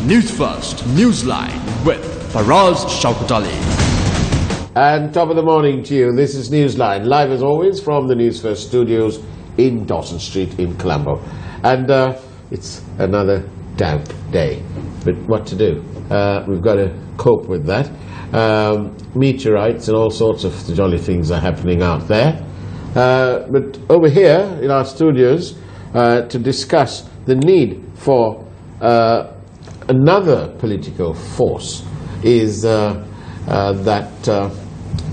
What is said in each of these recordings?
Newsfirst Newsline with Faraz Shaukat Ali. And top of the morning to you. This is Newsline, live as always from the Newsfirst studios in Dawson Street in Colombo. And it's another damp day. But what to do? We've got to cope with that. Meteorites and all sorts of jolly things are happening out there. But over here in our studios to discuss the need for another political force is that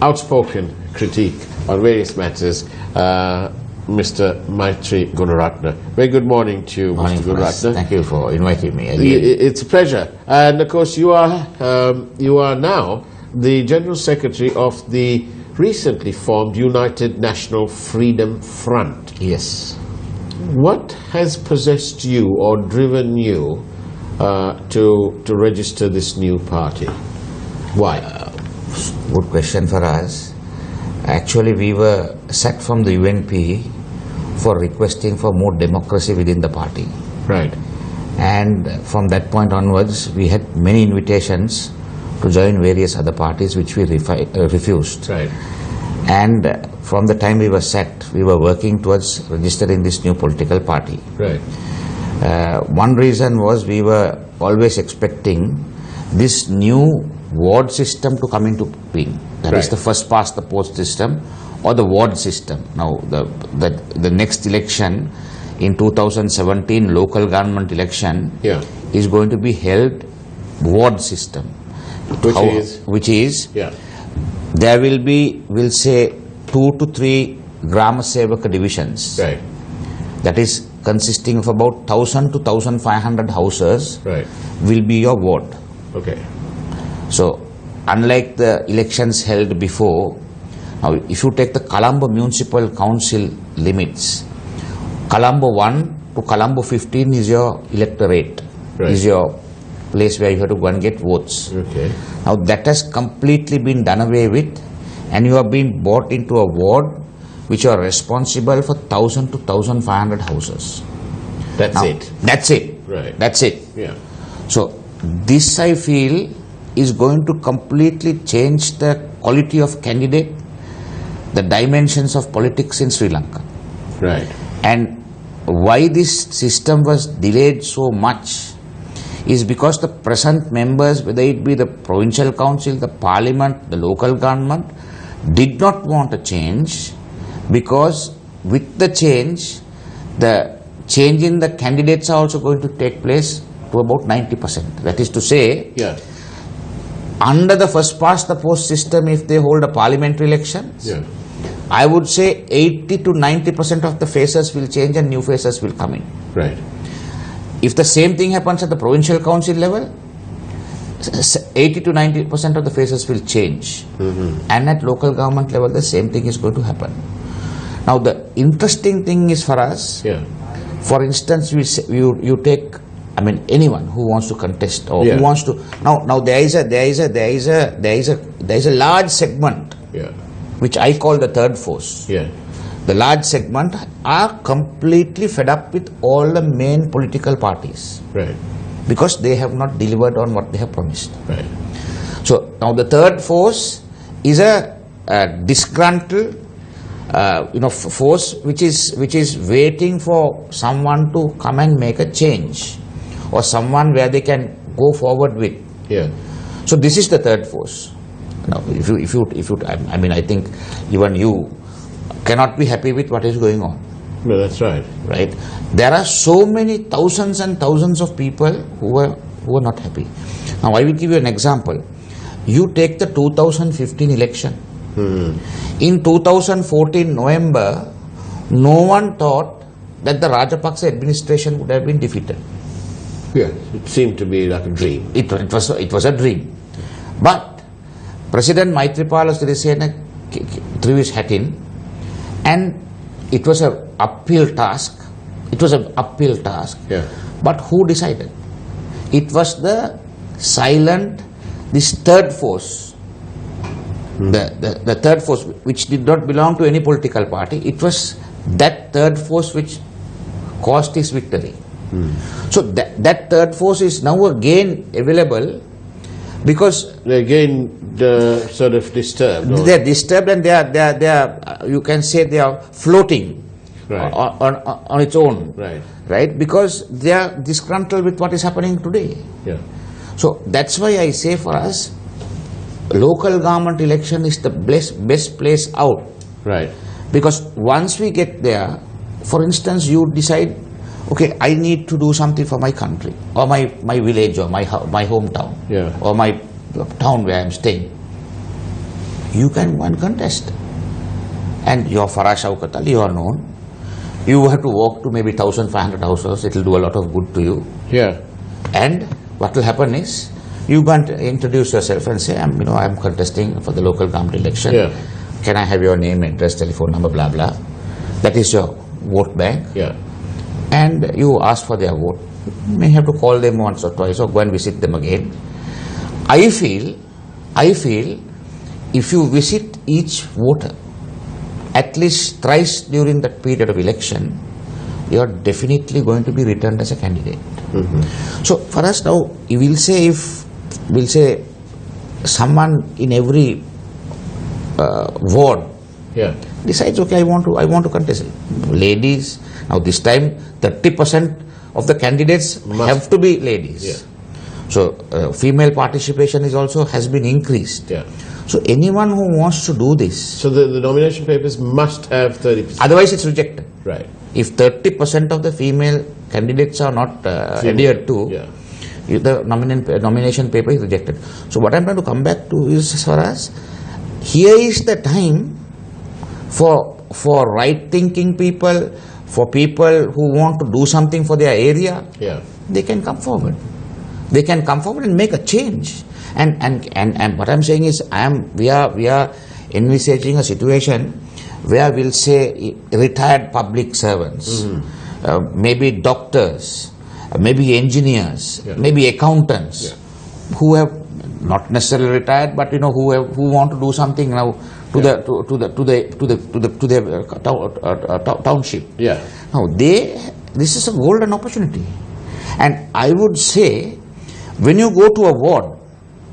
outspoken critique on various matters, Mr. Maitri Gunaratne. Very good morning to you, Mr. Gunaratne. Thank you for inviting me again. It's a pleasure. And of course you are now the General Secretary of the recently formed United National Freedom Front. Yes. What has possessed you or driven you to register this new party? Why? Good question for us. Actually, we were sacked from the UNP for requesting for more democracy within the party. Right. And from that point onwards, we had many invitations to join various other parties which we refused. Right. And from the time we were sacked, we were working towards registering this new political party. Right. One reason was we were always expecting this new ward system to come into being. That is the first past the post system or the ward system. Now the next election in 2017 local government election is going to be held ward system. Which is there will be, we'll say, 2 to 3 Grama Sevaka divisions. Right. That is consisting of about 1,000 to 1,500 houses will be your ward. Okay. So, unlike the elections held before, now if you take the Colombo Municipal Council limits, Colombo 1 to Colombo 15 is your electorate, is your place where you have to go and get votes. Okay. Now that has completely been done away with, and you have been brought into a ward which are responsible for 1,000 to 1,500 houses. That's it. That's it. Right. That's it. Yeah. So this, I feel, is going to completely change the quality of candidate, the dimensions of politics in Sri Lanka. Right. And why this system was delayed so much is because the present members, whether it be the provincial council, the parliament, the local government, did not want a change, because with the change in the candidates are also going to take place to about 90%. That is to say, under the first past the post system, if they hold a parliamentary elections, I would say 80 to 90% of the faces will change and new faces will come in. Right. If the same thing happens at the provincial council level, 80 to 90% of the faces will change. And at local government level, the same thing is going to happen. Now, the interesting thing is for us, for instance, you take, I mean, anyone who wants to contest or who wants to, now there is a large segment, which I call the third force. The large segment are completely fed up with all the main political parties. Right. Because they have not delivered on what they have promised. Right. So now the third force is a disgruntled force which is waiting for someone to come and make a change, or someone where they can go forward with. So this is the third force. Now if you I mean, I think even you cannot be happy with what is going on. No, that's right. Right. There are so many thousands and thousands of people who are not happy. Now I will give you an example. You take the 2015 election. In 2014 November, no one thought that the Rajapaksa administration would have been defeated. It seemed to be like a dream. It was a dream. But President Maithripala Sirisena threw his hat in, and it was an uphill task. But who decided? It was the silent, this third force. The third force, which did not belong to any political party. It was that third force which caused his victory. So that third force is now again available because They're again sort of disturbed. they are disturbed and they are you can say they are floating Right. on its own. Right. Because they are disgruntled with what is happening today. Yeah. So that's why I say for us, local government election is the best place out. Right. Because once we get there, for instance, you decide, okay, I need to do something for my country, or my village, or my hometown, Yeah. or my town where I am staying. You can go and contest. And you're Farah Shaukat Ali, you are known. You have to walk to maybe 1,500 houses, it will do a lot of good to you. Yeah. And what will happen is, you go and introduce yourself and say, I'm contesting for the local government election. Yeah. Can I have your name, address, telephone number, blah, blah. That is your vote bank. Yeah. And you ask for their vote. You may have to call them once or twice or go and visit them again. I feel if you visit each voter at least thrice during that period of election, you are definitely going to be returned as a candidate. So for us now, we'll say someone in every ward Yeah. decides, okay, I want to contest. Ladies, now this time 30% of the candidates have to be ladies. Yeah. So female participation has been increased. Yeah. So anyone who wants to do this, So the nomination papers must have 30%. otherwise it's rejected. Right. If 30% of the female candidates are not adhered to, Yeah. the nomination paper is rejected. So what I'm trying to come back to is, for us, here is the time for right thinking people, for people who want to do something for their area. Yeah. They can come forward. They can come forward and make a change. And what I'm saying is, we are envisaging a situation where we'll say retired public servants, maybe doctors, maybe engineers, Yeah. maybe accountants, who have not necessarily retired, but who want to do something now to the township. Yeah. Now this is a golden opportunity, and I would say, when you go to a ward,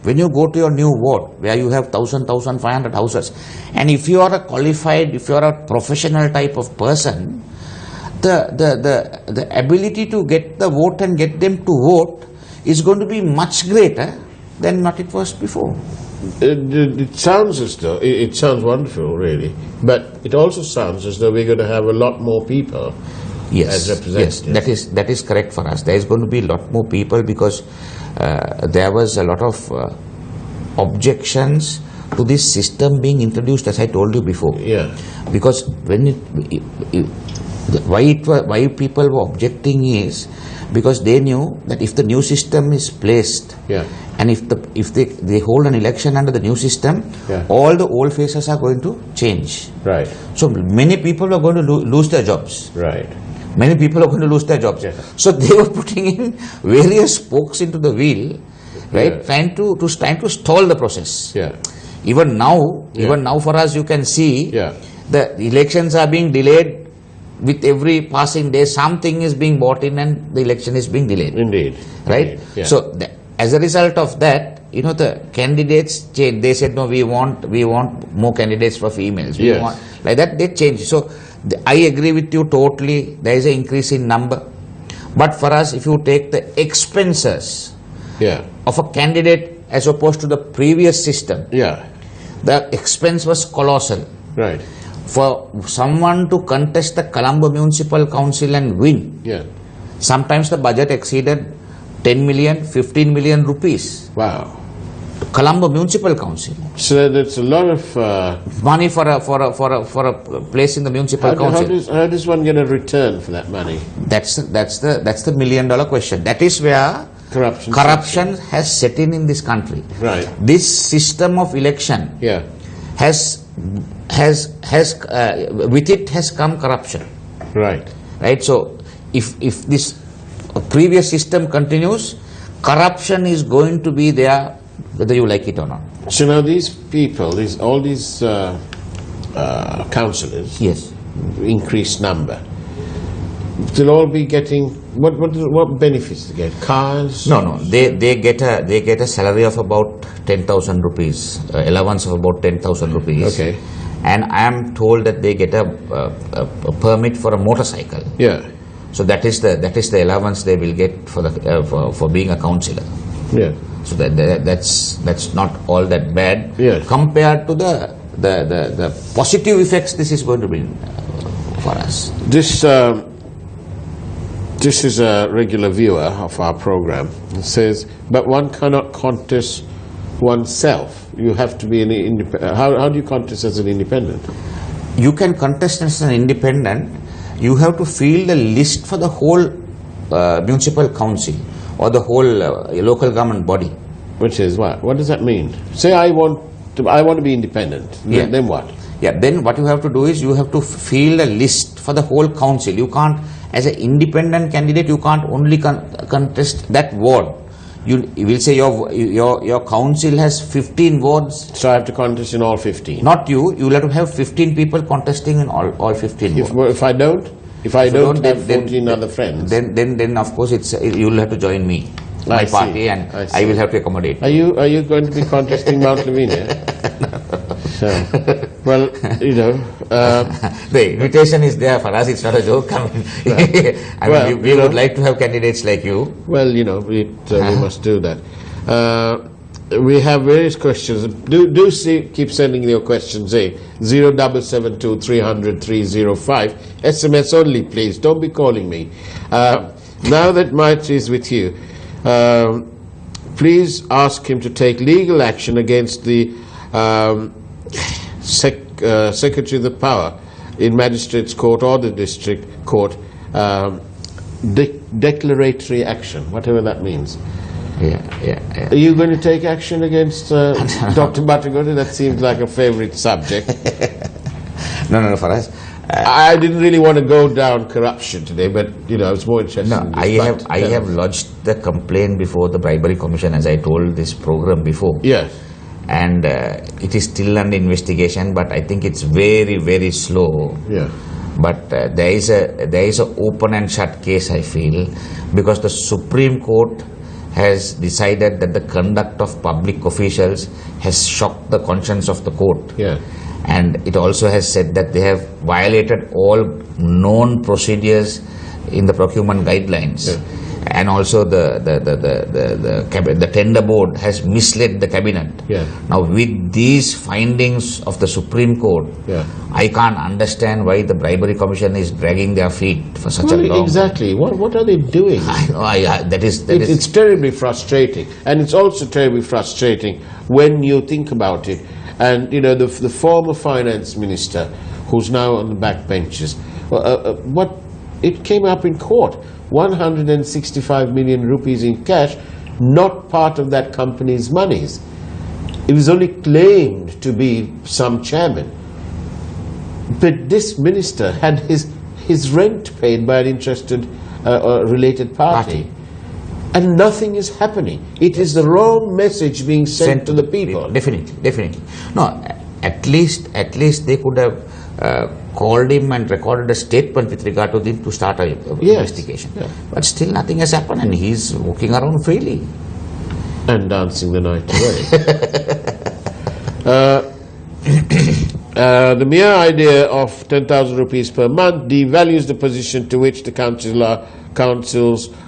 when you go to your new ward where you have 1,500 houses, and if you are a qualified, if you are a professional type of person, the ability to get the vote and get them to vote is going to be much greater than what it was before. It sounds as though, it sounds wonderful, really, but it also sounds as though we're going to have a lot more people as representatives. Yes, that is correct for us. There is going to be a lot more people because there was a lot of objections to this system being introduced, as I told you before. Yeah. Because why people were objecting is because they knew that if the new system is placed, Yeah. and if they hold an election under the new system, Yeah. all the old faces are going to change. Right. So many people are going to lose their jobs. Right. Many people are going to lose their jobs. Yeah. So they were putting in various spokes into the wheel, right? Yeah. Trying to stall the process. Yeah. Even now for us, you can see Yeah. the elections are being delayed with every passing day. Something is being bought in and the election is being delayed. Indeed. Right? Indeed. Yeah. So as a result of that, the candidates changed. They said, no, we want more candidates for females. We Yes. want, like that, they changed. So I agree with you totally. There is an increase in number. But for us, if you take the expenses Yeah. of a candidate as opposed to the previous system, Yeah. the expense was colossal. Right. For someone to contest the Colombo Municipal Council and win, Yeah. sometimes the budget exceeded 10 million, 15 million rupees. Wow. Colombo Municipal Council. So that's a lot of. Money for a place in the municipal council. How does one get a return for that money? That's the $1 million question. That is where corruption has set in this country. Right. This system of election Yeah. has with it has come corruption. Right. Right. So if this previous system continues, corruption is going to be there, whether you like it or not. So now these people, all these councillors, Yes. increased number. They'll all be getting what benefits they get? Cars? No. They get a salary of about 10,000 rupees, allowance of about 10,000 rupees. Okay. And I am told that they get a permit for a motorcycle. Yeah. So that is the allowance they will get for for being a councillor. Yeah. So that's not all that bad. Yeah. Compared to the positive effects this is going to bring for us. This is a regular viewer of our program. It says, but one cannot contest oneself. You have to be an independent. How do you contest as an independent? You can contest as an independent. You have to fill the list for the whole municipal council or the whole local government body. Which is what? What does that mean? Say I want to be independent. Yeah. Then what? Yeah. Then what you have to do is you have to fill a list for the whole council. You can't, as an independent candidate, you can't only contest that ward. You will say your council has 15 wards. So I have to contest in all 15. Not you. You will have to have 15 people contesting in all 15 wards. If I don't have 14 other friends, then of course you will have to join me, my party, and I will have to accommodate. Are you going to be contesting Mount Lavinia? Well, the invitation is there for us. It's not a joke. I mean, we would like to have candidates like you. Well, we must do that. We have various questions. Do keep sending your questions. 0772 300 305. SMS only, please. Don't be calling me. Now that Maitri is with you, please ask him to take legal action against the Secretary of the Power in Magistrates Court or the District Court. Declaratory action, whatever that means. Yeah. Are you going to take action against Dr. Bhattacharya? That seems like a favorite subject. No, for us. I didn't really want to go down corruption today, but it's more interesting. No, I have lodged the complaint before the Bribery Commission, as I told this program before. Yes. And it is still under investigation, but I think it's very, very slow. Yeah. But there is a open and shut case, I feel, because the Supreme Court has decided that the conduct of public officials has shocked the conscience of the court. Yeah. And it also has said that they have violated all known procedures in the procurement guidelines. Yeah. And also the tender board has misled the cabinet. Yeah. Now with these findings of the Supreme Court, I can't understand why the Bribery Commission is dragging their feet for such a long. Exactly. What are they doing? I know. It's terribly frustrating, and it's also terribly frustrating when you think about it. And the former finance minister, who's now on the back benches, it came up in court. 165 million rupees in cash, not part of that company's monies. It was only claimed to be some chairman. But this minister had his rent paid by an interested related party. And nothing is happening. It is the wrong message being sent to the people. Definitely. No, at least they could have called him and recorded a statement with regard to him to start an investigation. Yeah. But still nothing has happened, and he's walking around freely. And dancing the night away. The mere idea of 10,000 rupees per month devalues the position to which the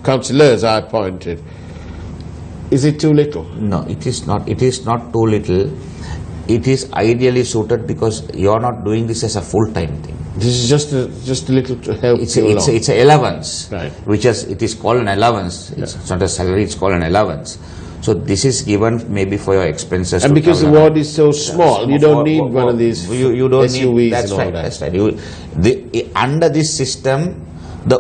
councillors are appointed. Is it too little? No, it is not. It is not too little. It is ideally suited because you are not doing this as a full-time thing. This is just a little to help it's you along. It's an allowance, right? It is called an allowance. It's not a salary. It's called an allowance. So this is given maybe for your expenses. And because the ward is so small, you don't need one of these you don't SUVs need, that's and all right, that. That's right. Under this system, the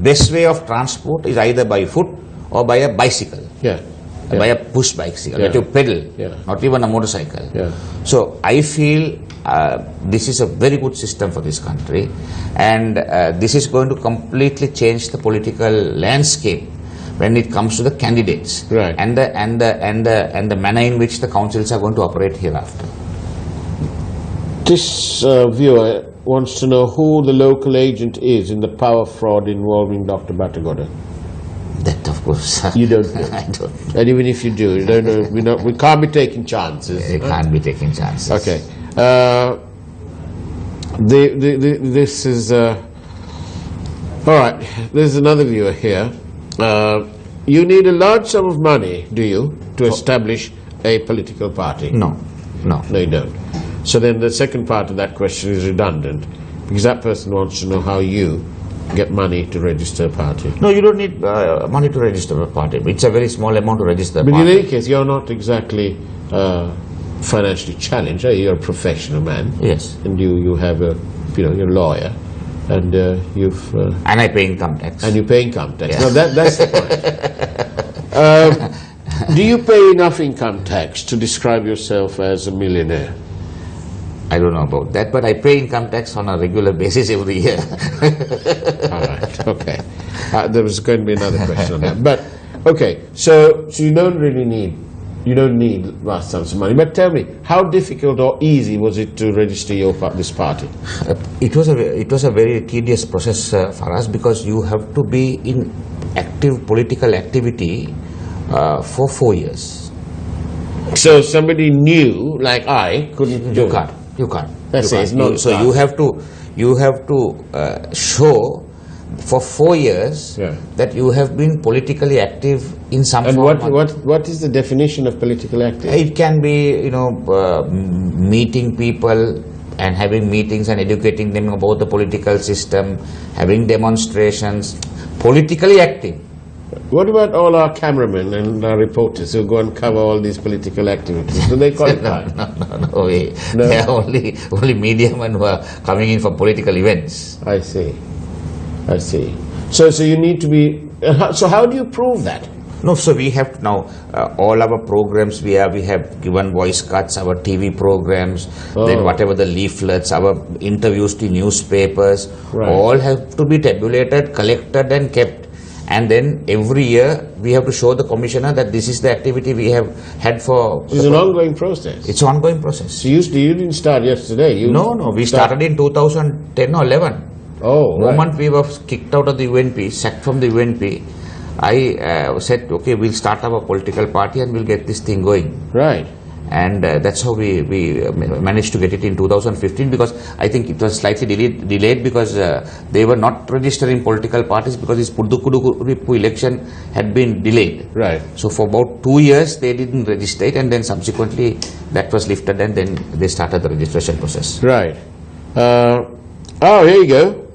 best way of transport is either by foot or by a bicycle. By a push bicycle that you pedal, not even a motorcycle. So I feel this is a very good system for this country, and this is going to completely change the political landscape when it comes to the candidates and the manner in which the councils are going to operate hereafter. This viewer wants to know who the local agent is in the power fraud involving Dr. Batagoda. That, of course. You don't know. I don't. And even if you do, you don't know. We can't be taking chances. You can't be taking chances. Okay. This is all right. There's another viewer here. You need a large sum of money, do you, to establish a political party? No. No, you don't. So then the second part of that question is redundant, because that person wants to know how you get money to register a party. No, you don't need money to register a party. It's a very small amount to register a But party. in any case, you're not exactly financially challenged. You're a professional man. Yes. And you have a, you're a lawyer, and you've And I pay income tax. and you pay income tax. Yeah. No, that's the point. Do you pay enough income tax to describe yourself as a millionaire? I don't know about that, but I pay income tax on a regular basis every year. All right. Okay. There was going to be another question on that, but okay. So you don't really need vast sums of money. But tell me, how difficult or easy was it to register this party? It was a very tedious process for us, because you have to be in active political activity for 4 years. So somebody new, like I, couldn't do it. You can't. That's You it, can't. it's not So hard. you have to show for 4 years Yeah. that you have been politically active in some And form. what is the definition of political activity? It can be, meeting people and having meetings and educating them about the political system, having demonstrations, politically active. What about all our cameramen and our reporters who go and cover all these political activities? Do they qualify? No way. No. They are only media men who are coming in for political events. I see. So you need to be. So how do you prove that? No, so we have now all our programs. We have given voice cuts, our TV programs, then whatever the leaflets, our interviews to newspapers, Right. all have to be tabulated, collected, and kept. And then every year we have to show the commissioner that this is the activity we have had for. It's an ongoing process. It's an ongoing process. So you didn't start yesterday. No, we started in 2010 or 11. Oh, The right. moment we were kicked out of the UNP, sacked from the UNP, I said, okay, we'll start our political party and we'll get this thing going. Right. And that's how we managed to get it in 2015, because I think it was slightly delayed because they were not registering political parties because this Pudukkudukku election had been delayed. Right. So for about 2 years they didn't register it, and then subsequently that was lifted, and then they started the registration process. Right. Here you go.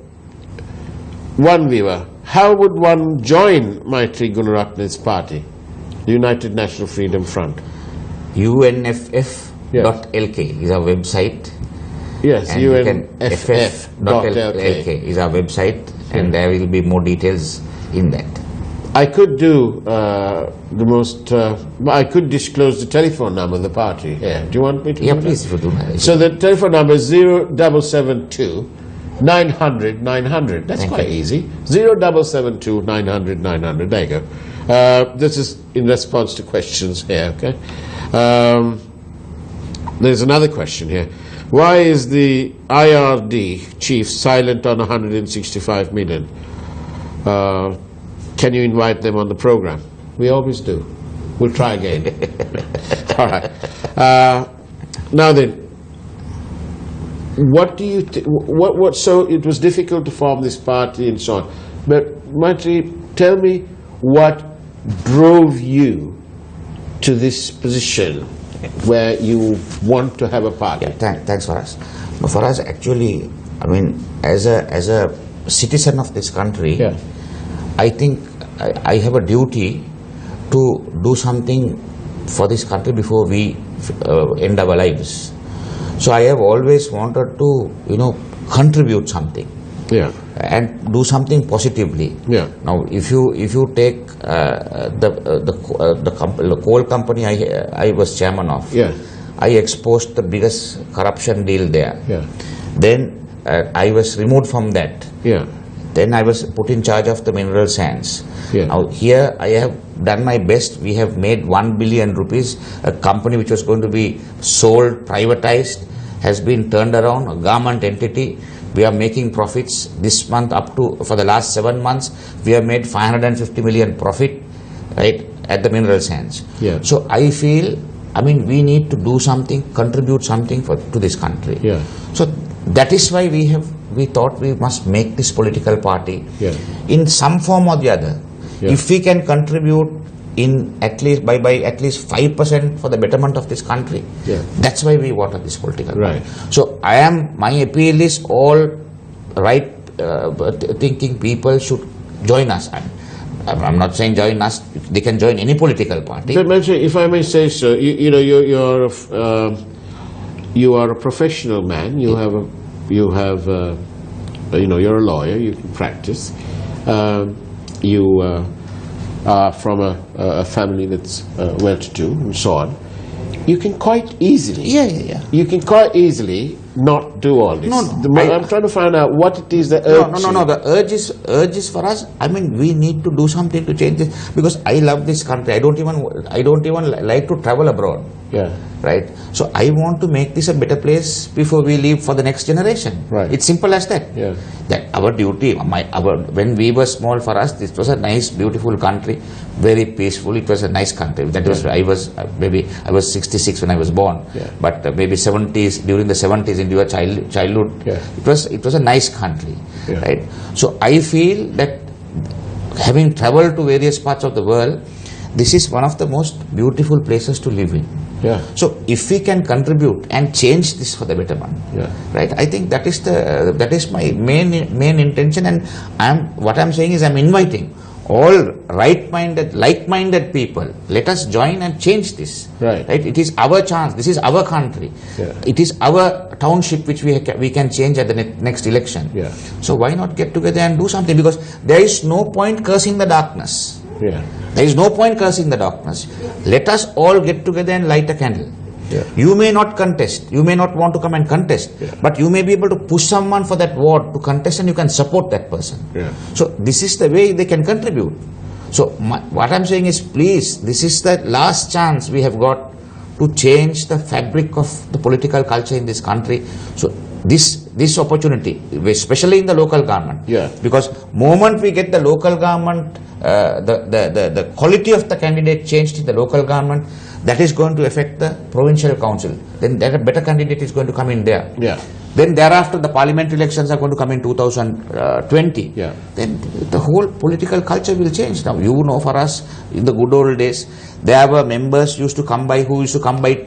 One viewer. How would one join Maitri Gunaratne's party, the United National Freedom Front? UNFF.lk is our website. Yes, And you can UNFF.lk. is our website, and there will be more details in that. I could do I could disclose the telephone number of the party here. Do you want me to? Yeah, do that? please, if you do. So the telephone number is 0772 900 900. That's Thank quite you. easy. 0772 900 900. There you go. This is in response to questions here, okay? There's another question here. Why is the IRD chief silent on 165 million? Can you invite them on the program? We always do. We'll try again. All right. Now then, what do you what? So it was difficult to form this party and so on. But Maitri, tell me what drove you to this position where you want to have a party. Yeah, thanks for us. No, for us, actually, I mean, as a citizen of this country, Yeah. I think I have a duty to do something for this country before we end our lives. So I have always wanted to, contribute something Yeah. and do something positively. Yeah. Now, if you take the coal company I was chairman of, Yeah. I exposed the biggest corruption deal there. Yeah. Then I was removed from that. Yeah. Then I was put in charge of the mineral sands. Yeah. Now here I have done my best. We have made 1 billion rupees. A company which was going to be sold, privatized, has been turned around, a government entity. We are making profits this month for the last 7 months. We have made 550 million profit, right, at the mineral sands. Yeah. So I feel, we need to do something, contribute something to this country. Yeah. So that is why we thought we must make this political party in some form or the other. Yeah. If we can contribute in at least by at least 5% for the betterment of this country, that's why we wanted this political party. So my appeal is all right thinking people should join us. I'm not saying join us, they can join any political party. But if I may say so, you are a professional man. You have you're a lawyer. You can practice. You are from a family that's well-to-do and so on. You can quite easily. You can quite easily not do all this. I'm trying to find out what it is that urge. No. The urge is for us. We need to do something to change this, because I love this country. I don't even like to travel abroad. Right. So I want to make this a better place before we leave for the next generation. Right. It's simple as that. That our duty. When we were small, for us, this was a nice, beautiful country, very peaceful. It was a nice country. That was I was 66 when I was born. But maybe 70s, during the 70s into your childhood, it was a nice country. Right. So I feel that having traveled to various parts of the world, this is one of the most beautiful places to live in. So if we can contribute and change this for the betterment, right? I think that is my main intention, and what I'm saying is I'm inviting all right-minded, like-minded people. Let us join and change this. Right. It is our chance. This is our country. It is our township which we can change at the next election. So why not get together and do something? Because there is no point cursing the darkness. There is no point cursing the darkness. Let us all get together and light a candle. You may not contest, you may not want to come and contest, but you may be able to push someone for that ward to contest, and you can support that person. So this is the way they can contribute. So what I'm saying is, please, this is the last chance we have got to change the fabric of the political culture in this country. So this opportunity, especially in the local government, because moment we get the local government, the quality of the candidate changed in the local government, that is going to affect the provincial council. Then a better candidate is going to come in there. Then thereafter the parliamentary elections are going to come in 2020. Then the whole political culture will change. Now, for us, in the good old days, there were members who used to come by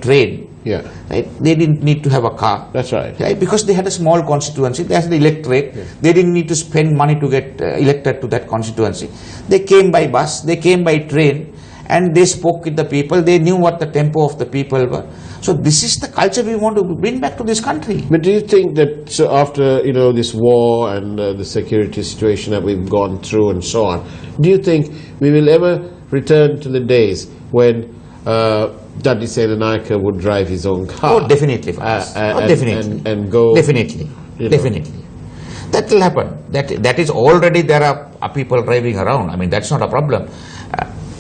train. Right? They didn't need to have a car. That's right. Because they had a small constituency. They had the electorate. They didn't need to spend money to get elected to that constituency. They came by bus, they came by train, and they spoke with the people. They knew what the tempo of the people were. So this is the culture we want to bring back to this country. But do you think that after this war and the security situation that we've gone through and so on, do you think we will ever return to the days when Daddy Senanayake would drive his own car? Oh, definitely. Definitely. And go... Definitely. Definitely. That will happen. That is already there are people driving around. That's not a problem.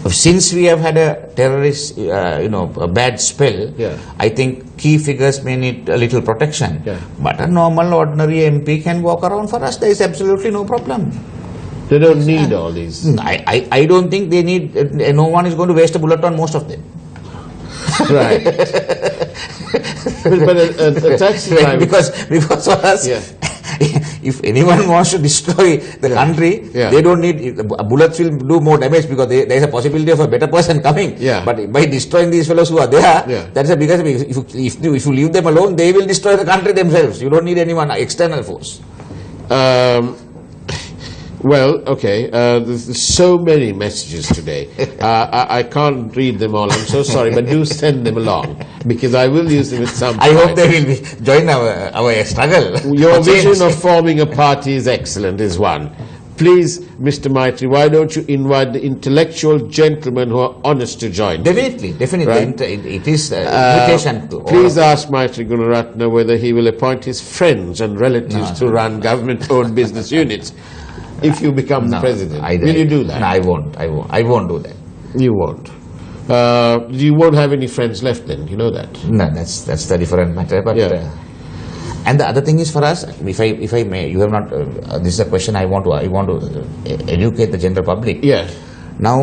Since we have had a terrorist, a bad spell, I think key figures may need a little protection. But a normal, ordinary MP can walk around for us. There is absolutely no problem. They don't need all these. I don't think they need. No one is going to waste a bullet on most of them. Right. but a taxi driver... Because for us, if anyone wants to destroy the country, they don't need, bullets will do more damage because there is a possibility of a better person coming. But by destroying these fellows who are there, that is a bigger thing. If you leave them alone, they will destroy the country themselves. You don't need anyone, external force. Well, okay, there's so many messages today. I can't read them all, I'm so sorry, but do send them along, because I will use them at some point. I hope they will join our struggle. Your vision of forming a party is excellent, is one. Please, Mr. Maitri, why don't you invite the intellectual gentlemen who are honest to join? Definitely. Right? It is invitation to please ask Maitri Gunaratne whether he will appoint his friends and relatives to run government-owned business units. If you become the president, will you do that? No, I won't. I won't do that. You won't. You won't have any friends left then. You know that. No, that's the different matter. But And the other thing is for us, if I may, you have not. This is a question I want to educate the general public. Yeah. Now,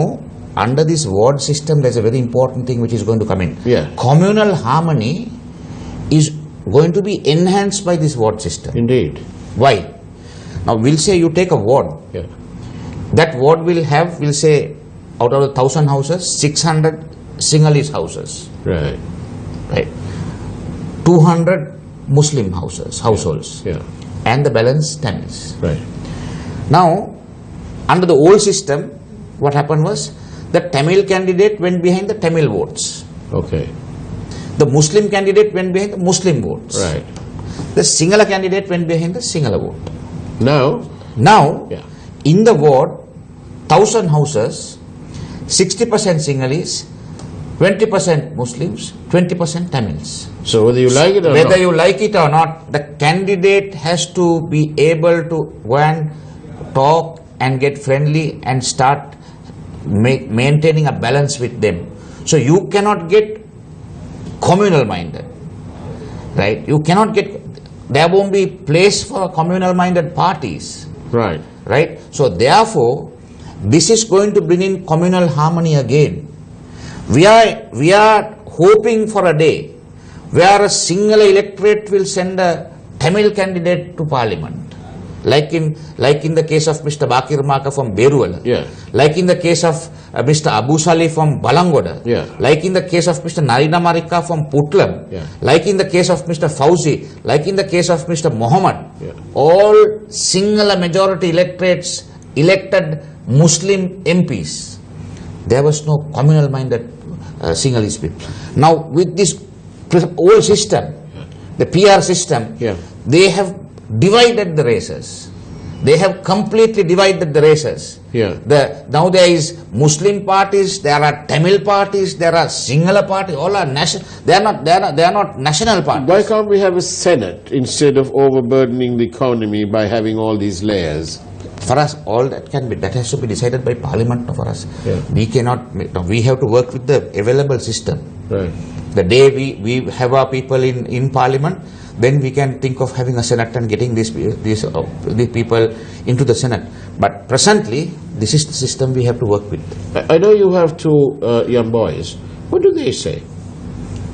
under this ward system, there's a very important thing which is going to come in. Yeah. Communal harmony is going to be enhanced by this ward system. Indeed. Why? Now, we'll say you take a ward. Yeah. That ward will have, we'll say, out of the 1,000 houses, 600 Sinhalese houses. Right. Right. 200 Muslim households. Yeah. And the balance Tamils. Right. Now, under the old system, what happened was the Tamil candidate went behind the Tamil votes. Okay. The Muslim candidate went behind the Muslim votes. Right. The Sinhala candidate went behind the Sinhala vote. Now, Yeah. in the ward, 1,000 houses, 60% Sinhalese, 20% Muslims, 20% Tamils. So whether you like it or Whether not. you like it or not, the candidate has to be able to go and talk and get friendly and start maintaining a balance with them. So you cannot get communal minded, right? You cannot get, there won't be place for communal minded parties, Right. right? So therefore, this is going to bring in communal harmony again. We are hoping for a day where a single electorate will send a Tamil candidate to parliament. Like in the case of Mr. Bakir Maka from Beruwala. Yeah. Like in the case of Mr. Abu Salih from Balangoda. Yeah. Like in the case of Mr. Narina Marika from Putlam. Yeah. Like in the case of Mr. Fauzi. Like in the case of Mr. Mohammed. Yeah. All single majority electorates elected Muslim MPs. There was no communal minded Sinhalese people. Now with this old system, the PR system, Yeah. they have divided the races. They have completely divided the races. Yeah. Now there is Muslim parties, there are Tamil parties, there are Sinhala parties. All are national. They are not national parties. Why can't we have a Senate instead of overburdening the economy by having all these layers? For us, all that has to be decided by Parliament. For us, Yeah. we cannot. We have to work with the available system. Right. The day we have our people in Parliament, then we can think of having a Senate and getting these people into the Senate. But presently, this is the system we have to work with. I know you have two young boys. What do they say?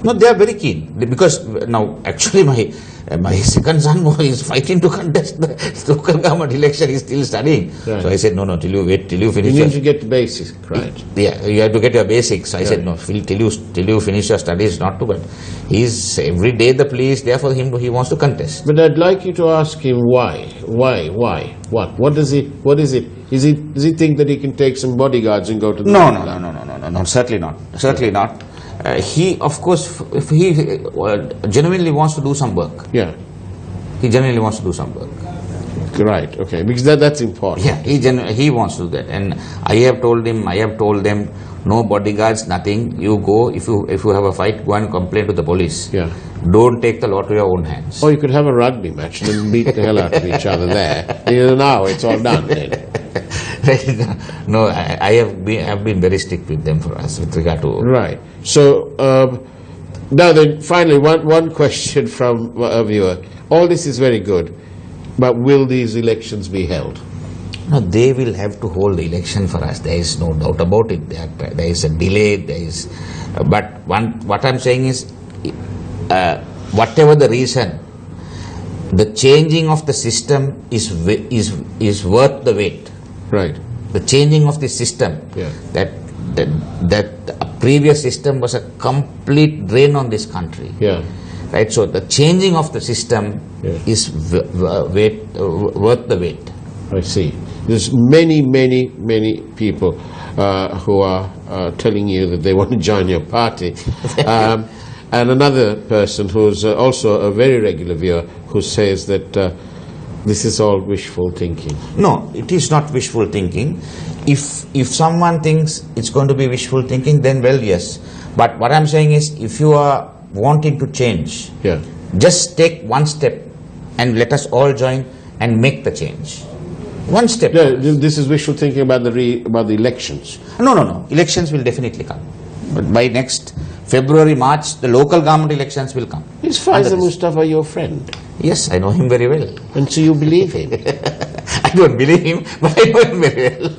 No, they are very keen because now actually my second son is fighting to contest the local government election. He's still studying. Right. So I said, no, till you wait, till you You finish. need to get the basics right. Yeah, you have to get your basics. I said, Right. no, till you finish your studies, not to. But he's every day the plea is there for him. He wants to contest. But I'd like you to ask him why. What is it? Does he think that he can take some bodyguards and go to the No, certainly not. He, of course, if he genuinely wants to do some work. Yeah. He genuinely wants to do some work. Right. Okay. Because that's important. Yeah, he wants to do that. And I have told them, no bodyguards, nothing. You go, if you have a fight, go and complain to the police. Yeah. Don't take the law to your own hands. Or you could have a rugby match and then beat the hell out of each other there. Now it's all done then. No, I have been very strict with them for us with regard to. Right. So now then, finally, one question from a viewer. All this is very good, but will these elections be held? No, they will have to hold the election for us. There is no doubt about it. There is a delay. But what I'm saying is, whatever the reason, the changing of the system is worth the wait. Right. The changing of the system, Yeah. that a previous system was a complete drain on this country. Yeah. Right. So the changing of the system Yeah. is worth the wait. I see. There's many people who are telling you that they want to join your party. And another person who's also a very regular viewer who says that this is all wishful thinking. No, it is not wishful thinking. If someone thinks it's going to be wishful thinking, then well, yes. But what I'm saying is, if you are wanting to change, Yeah. just take one step and let us all join and make the change. One step. Yeah, this is wishful thinking about the elections. No. Elections will definitely come. But by next February, March, the local government elections will come. Is Under Faisal this. Mustafa your friend? Yes, I know him very well. And so you believe him? I don't believe him, but I know him very well.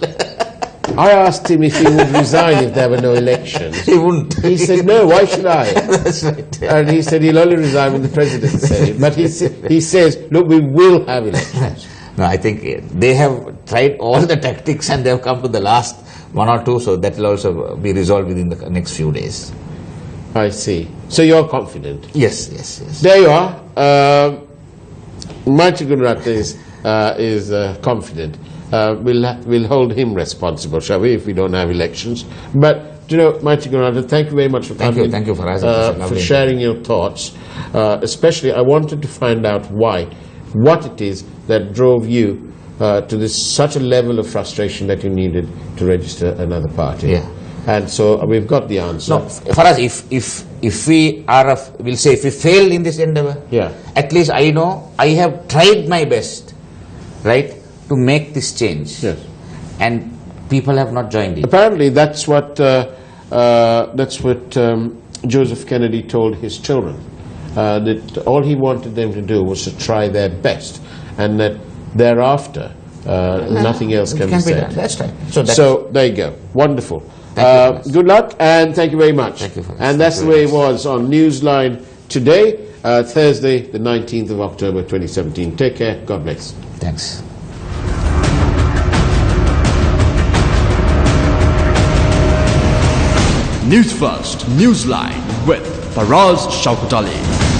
I asked him if he would resign if there were no elections. He wouldn't. He said, no, why should I? That's right. And he said he'll only resign when the president says it. But he says, look, we will have elections. No, I think they have tried all the tactics and they have come to the last one or two, so that will also be resolved within the next few days. I see. So you're confident? Yes, yes, yes. There you are. Machi Gunaratne is confident. We'll hold him responsible, shall we, if we don't have elections. But, you know, Machi Gunaratne, thank you very much for coming. Thank you for asking. For sharing your thoughts. Especially, I wanted to find out what it is that drove you to such a level of frustration that you needed to register another party. Yeah. And so we've got the answer. No, for us, if we are, we'll say, if we fail in this endeavor, Yeah. at least I know I have tried my best, right, to make this change. Yes. And people have not joined it. Apparently, that's what Joseph Kennedy told his children. That all he wanted them to do was to try their best, and that thereafter nothing else can be said. done. That's right. So there you go. Wonderful. Thank you. Good luck, and thank you very much. Thank you for this. And that's the way it was on Newsline today, Thursday, the 19th of October, 2017. Take care. God bless. Thanks. Newsfirst Newsline with Faraz Shaukut Ali.